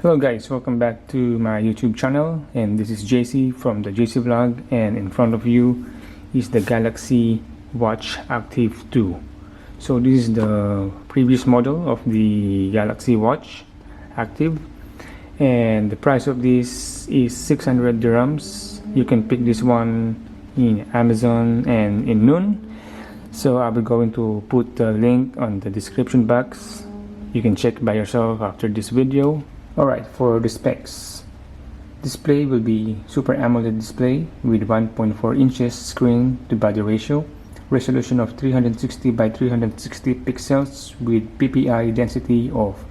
Hello guys, welcome back to my YouTube channel, and this is JC from the JC Vlog, and in front of you is the Galaxy Watch Active 2. So this is the previous model of the Galaxy Watch Active, and the price of this is 600 dirhams. You can pick this one in Amazon and in Noon. So I'll be going to put the link on the description box. You can check by yourself after this video. Alright, for the specs, display will be Super AMOLED display with 1.4 inches screen to body ratio, resolution of 360 by 360 pixels with PPI density of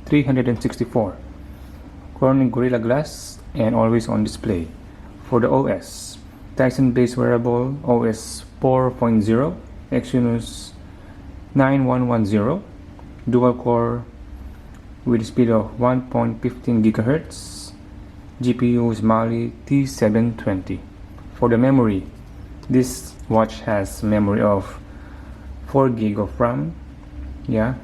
364, Corning Gorilla Glass, and always on display. For the OS, Tizen based wearable OS 4.0, Exynos 9110, dual core with a speed of 1.15 GHz, GPU is Mali T720. For the memory, this watch has memory of 4 GB of RAM,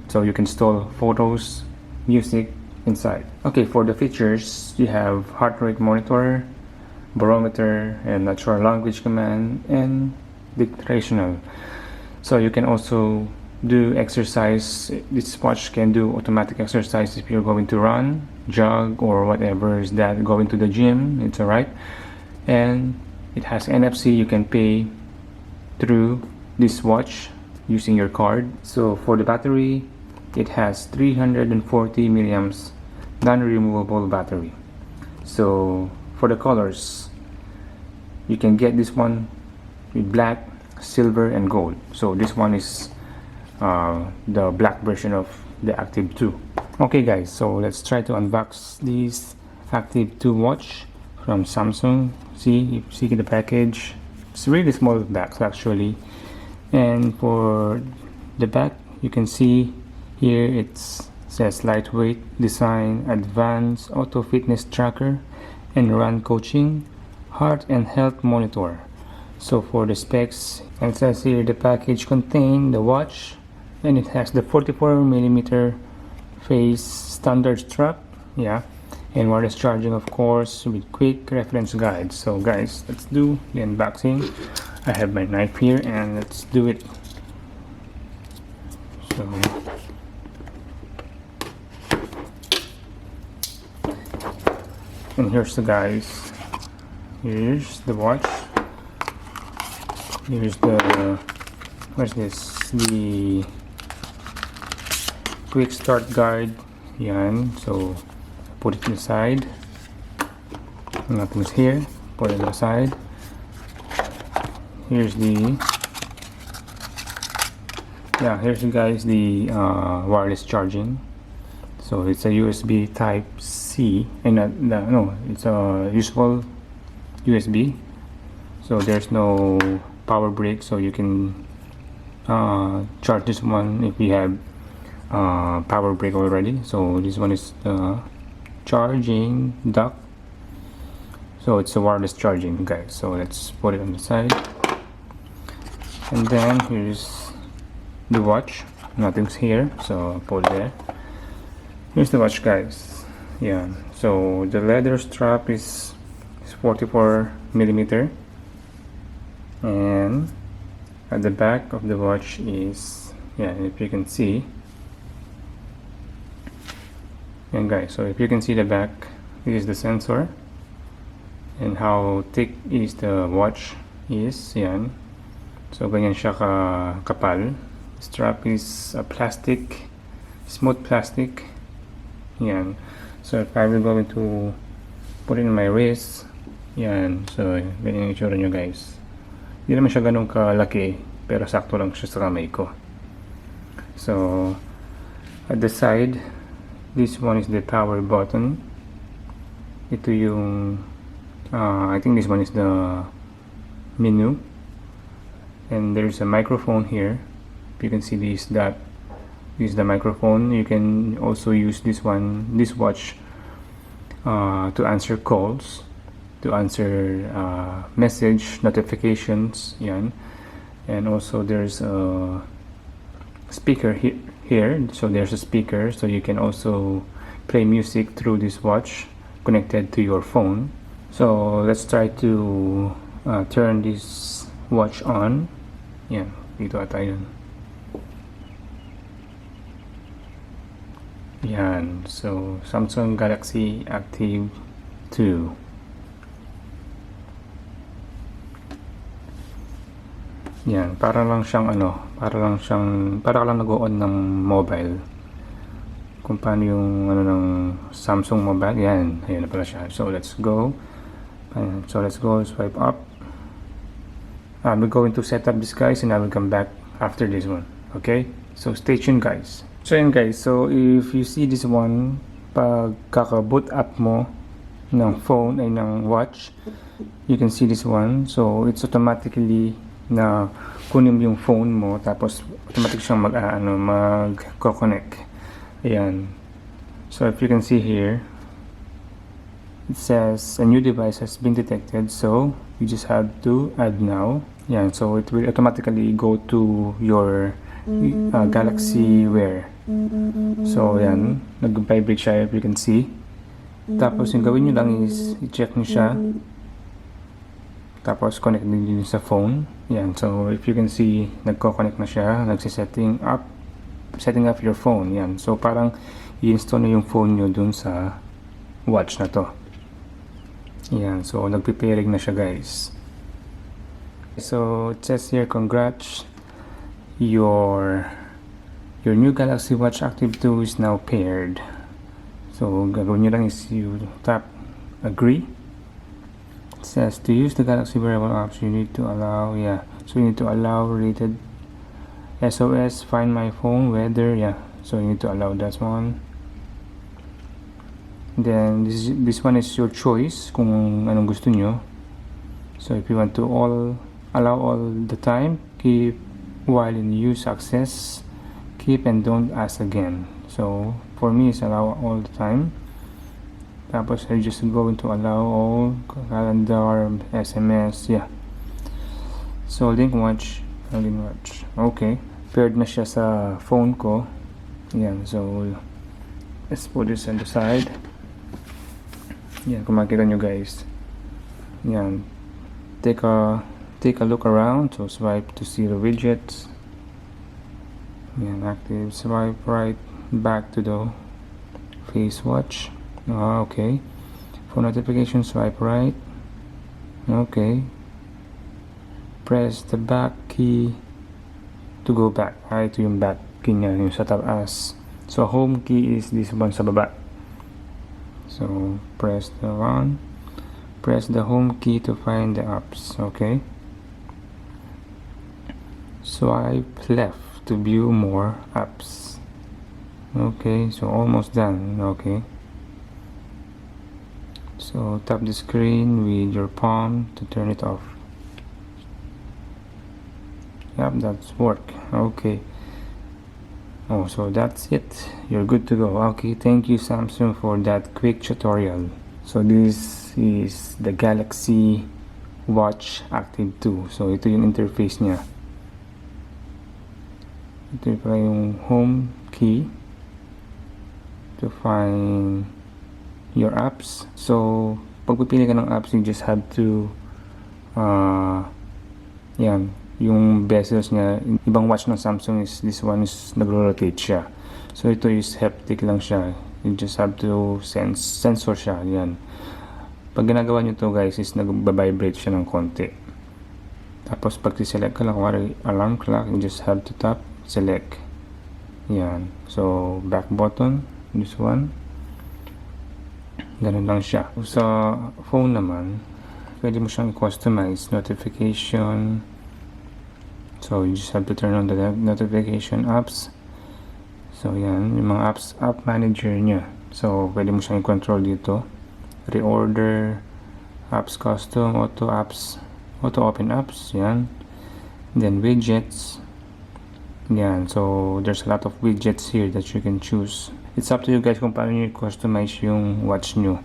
so you can store photos, music inside. Okay, for the features, you have heart rate monitor, barometer, and natural language command, and dictational. So you can also do exercise. This watch can do automatic exercise if you're going to run, jog, or whatever is that, going to the gym. It's alright. And it has NFC. You can pay through this watch using your card. So for the battery, it has 340 milliamps non-removable battery. So for the colors, you can get this one with black, silver, and gold. So this one is the black version of the Active 2. Okay guys, so let's try to unbox this Active 2 watch from Samsung. See, you see the package. It's really small box actually, and for the back you can see here it says lightweight design, advanced auto fitness tracker, and run coaching, heart and health monitor. So for the specs, it says here the package contains the watch, and it has the 44mm face standard strap, and wireless charging, of course, with quick reference guide. So guys, let's do the unboxing. I have my knife here, and let's do it. So and here's the guys, here's the watch, here's the, what's this, the quick start guide, so put it inside, nothing's here, put it aside. Here's the, here's guys the wireless charging. So it's a USB type C, and no, it's a usable USB, so there's no power brick, so you can charge this one if you have power brick already. So this one is charging dock, so it's a wireless charging, guys. So let's put it on the side, and then here's the watch. Nothing's here, so I'll put it there. Here's the watch, guys. So the leather strap is 44mm, and at the back of the watch is, if you can see, and guys, so if you can see the back, this is the sensor, and how thick is the watch is, so ganyan siya kapal. Strap is a plastic, smooth plastic, so if I will going to put it in my wrist, so ganyan yung itsura nyo, guys. Hindi naman siya ganun kalaki, pero sakto lang siya sa kamay ko. So at the side, this one is the power button. Ito yung I think this one is the menu, and there's a microphone here. If you can see this is the microphone. You can also use this watch to answer calls, to answer message notifications, and also there's a speaker here, so there's a speaker, so you can also play music through this watch connected to your phone. So let's try to turn this watch on. Yan, dito tayo. Yan, so Samsung Galaxy Active 2. Yan, para lang siyang para lang nag-on ng mobile. Kung paano yung ng Samsung mobile. Yan, ayan na pala siya. So let's go. Swipe up. I'm going to set up this, guys, and I will come back after this one. Okay, so stay tuned, guys. So yan, guys, so if you see this one, pag kaka-boot up mo ng phone ay ng watch, you can see this one. So it's automatically na kunin mo yung phone mo, tapos automatic siyang mag-connect. Ayan. So if you can see here, it says a new device has been detected, so you just have to add now. Ayan, so it will automatically go to your Galaxy Wear. So ayan, nag-vibrate siya, if you can see. Tapos yung gawin nyo lang is i-check nyo siya, tapos connect din sa phone. Yan, so if you can see, nagko-connect na siya, setting up your phone. Yan, so parang i-install na yung phone nyo dun sa watch na to. Yan, so nagpe-pairing na siya, guys. So it says here, congrats, your new Galaxy Watch Active 2 is now paired. So gagawin nyo lang is you tap agree. It says to use the Galaxy wearable apps, you need to allow, so you need to allow rated SOS, Find My Phone, weather, so you need to allow that one. Then this one is your choice kung anong gusto nyo. So if you want to allow all the time, keep while in use, access, keep and don't ask again. So for me, it's allow all the time. Tapos I just go into allow all, calendar, SMS, So link watch. Okay, paired na siya sa phone ko. Yan, so let's put this on the side. Yan, kung makita nyo, guys. Yan, take a look around. So swipe to see the widgets. Yan, active, swipe right back to the face watch. Okay, for notification, swipe right. Okay, press the back key to go back. Ito yung back key niya, yung sa taas. So home key is this one sa baba. So press the home key to find the apps. Okay, swipe left to view more apps. Okay, so almost done. Okay, so tap the screen with your palm to turn it off. Yep, that's work. Okay. Oh, so that's it. You're good to go. Okay, thank you, Samsung, for that quick tutorial. So this is the Galaxy Watch Active 2. So ito yung interface niya. Ito yung home key to find your apps. So pag pipili ka ng apps, you just have to yung bezels niya, ibang watch ng Samsung is this one is nagro-rotate siya. So ito is haptic lang siya. You just have to sensor siya. Yan. Pag ginagawa nyo to, guys, is nag-vibrate siya ng konti. Tapos pag select ka lang, kung alarm clock, you just have to tap select. Yan. So back button, this one. Ganun lang siya. Sa phone naman, pwede mo siyang customize notification. So you just have to turn on the notification apps. So yan, yung mga apps, app manager niya. So pwede mo siyang i-control dito. Reorder, apps custom, auto open apps, yan. Then widgets. Yan, so there's a lot of widgets here that you can choose. It's up to you guys kung paano nyo i-customize yung watch nyo.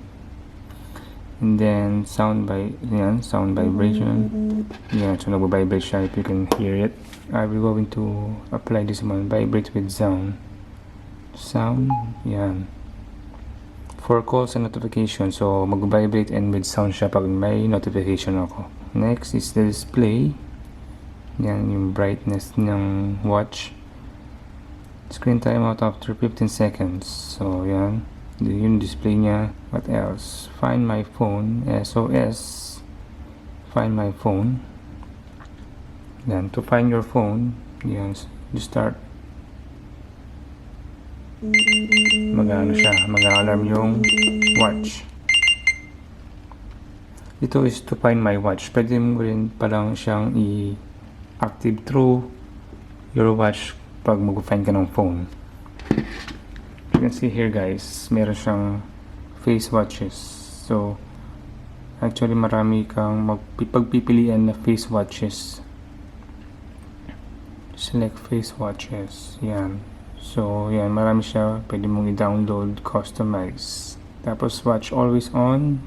And then sound vibration. Yeah, so nagbo-vibrate siya if you can hear it. I will going to apply this one, vibrate with sound. Yan. for calls and notification. So mag-vibrate and with sound siya pag may notification ako. Next is the display. Yan yung brightness ng watch. Screen time out after 15 seconds. So yan, yung display niya. What else? Find my phone. SOS. Find my phone. Yan, to find your phone, yan, you start. Mag-ano siya, mag-alarm yung watch. Ito is to find my watch. Pwede mo rin palang siyang i-active through your watch pag mag-find ka ng phone. You can see here guys, meron siyang face watches. So, actually marami kang pagpipilian na face watches. Select face watches. Yan. So, yan. Marami siya. Pwede mong i-download, customize. Tapos, watch always on.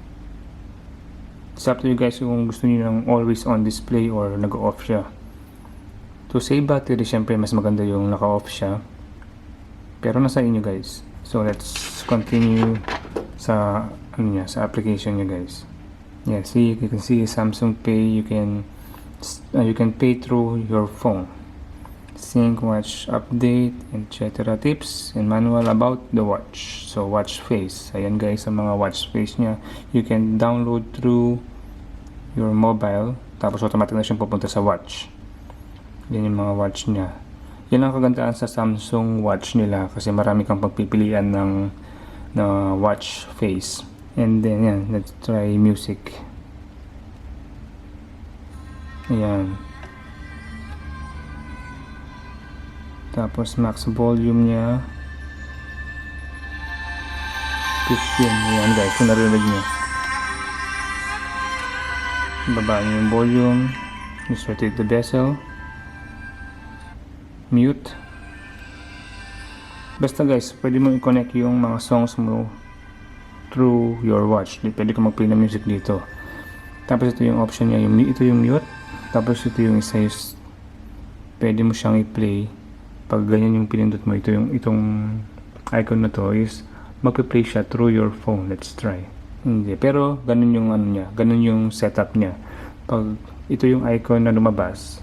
It's up to you guys kung gusto niyo ng always on display or nag-off siya. To save battery, syempre, mas maganda yung naka-off siya. Pero nasa inyo guys. So, let's continue sa, sa application niya guys. Yeah, see, you can see Samsung Pay. You can pay through your phone. Sync, watch, update, etc. Tips and manual about the watch. So, watch face. Ayan guys, sa mga watch face niya. You can download through your mobile. Tapos automatic na siyang pupunta sa watch. Yan yung mga watch niya. Yan ang kagandahan sa Samsung watch nila. Kasi marami kang pagpipilian ng watch face. And then, yan. Let's try music. Ayan. Tapos max volume niya 15. Ayan guys, kung narinig nyo, baba nyo yung volume, just rotate the bezel, mute. Basta guys, pwede mo i-connect yung mga songs mo through your watch. Pwede ka mag-play ng music dito. Tapos ito yung option niya, ito yung mute. Tapos ito yung isa, pwede mo siyang i-play. Pag ganyan yung pinindot mo, itong icon na to is magpe-play siya through your phone. Let's try. Hindi, pero ganun yung niya, ganun yung setup niya. Pag ito yung icon na lumabas,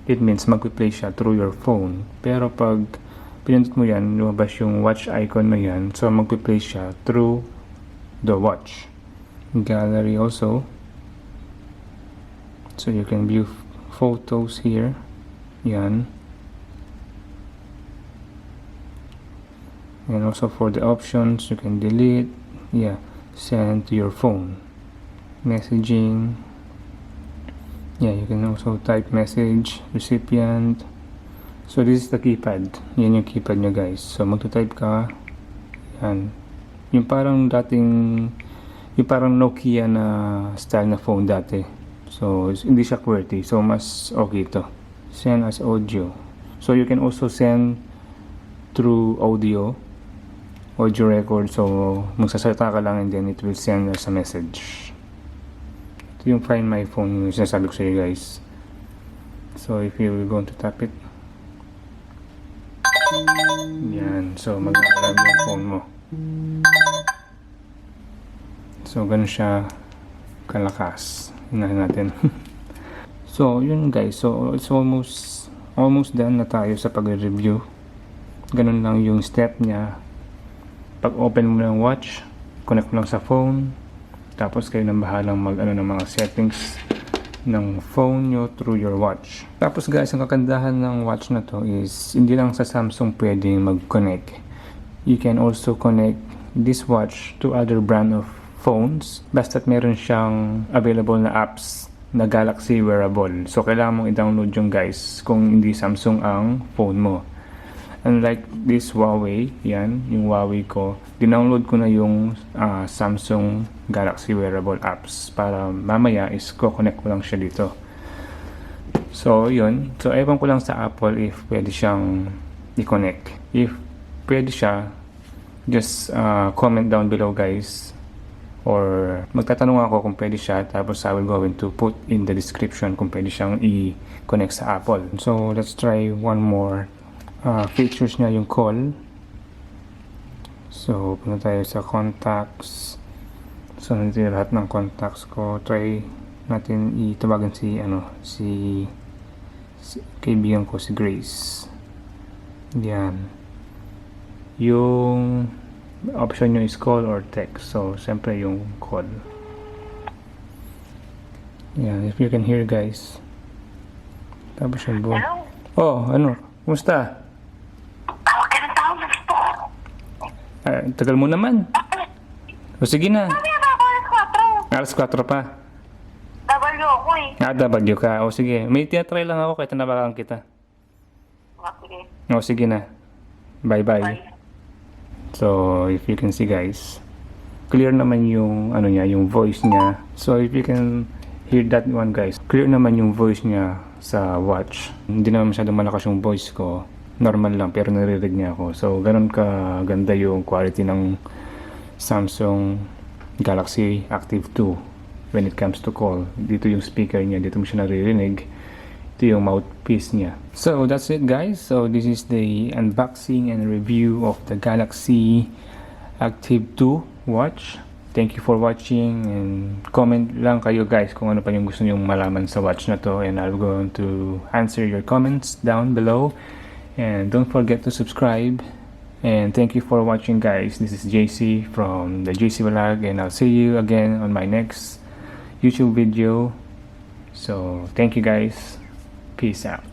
it means magpe-play siya through your phone. Pero pag pinindot mo yan, lumabas yung watch icon na yan, so magpe-play siya through the watch. Gallery also. So you can view photos here. Yan. And also for the options, you can delete, send to your phone, messaging, you can also type message, recipient. So this is the keypad, yan yung keypad nyo guys. So magta-type ka, yan, yung parang Nokia na style na phone dati. So hindi siya QWERTY, so mas okay ito. Send as audio. So you can also send through audio record, so magsasalita ka lang and then it will send as a message. Ito yung find my phone yung sinasabi ko sa iyo guys. So if you're going to tap it, yan, so mag-alarm yung phone mo. So ganun siya kalakas. Hinahin natin. So yun guys, so it's almost done na tayo sa pag-review. Ganun lang yung step niya. Pag open mo ng watch, connect mo lang sa phone, tapos kayo nang bahalang ng mga settings ng phone nyo through your watch. Tapos guys, ang kagandahan ng watch na to is hindi lang sa Samsung pwedeng mag-connect. You can also connect this watch to other brand of phones basta't meron siyang available na apps na Galaxy wearable. So kailangan mong i-download yung guys kung hindi Samsung ang phone mo. Unlike this Huawei, yan, yung Huawei ko, dinownload ko na yung Samsung Galaxy wearable apps para mamaya is ko-connect ko lang siya dito. So, yun. So, ewan ko lang sa Apple if pwede siyang i-connect. If pwede siya, just comment down below guys. Or magtatanong ako kung pwede siya, tapos I will go to put in the description kung pwede siyang i-connect sa Apple. So, let's try one more. Features niya yung call. So, punta tayo sa contacts. So, nandito yung lahat ng contacts ko. Try natin itawagan si kaibigan ko, si Grace. Yan. Yung option nyo is call or text. So, siyempre yung call. Yan, if you can hear guys. Tapos yung buo. Hello? Oh, ano? Kumusta? Tawag ka ng tao na ito. Tagal mo naman. O sige na. Sabi na ako alas 4. Alas 4 pa. W ako eh. W ka. O sige. May tinatry lang ako kahit nabakan kita. Sige. O sige na. Bye-bye. Bye. So, if you can see guys, clear naman yung niya, yung voice niya. So, if you can hear that one guys, clear naman yung voice niya sa watch. Hindi naman masyadong malakas yung voice ko. Normal lang pero naririnig niya ako. So, ganun ka ganda yung quality ng Samsung Galaxy Active 2 when it comes to call. Dito yung speaker niya, dito mo siya naririnig. Ito yung mouthpiece niya. So that's it guys. So this is the unboxing and review of the Galaxy Active 2 watch. Thank you for watching, and comment lang kayo guys kung ano pa yung gusto nyong malaman sa watch na to, and I'm going to answer your comments down below. And don't forget to subscribe. And thank you for watching guys. This is JC from the JC Vlog, and I'll see you again on my next YouTube video. So thank you guys. Peace out.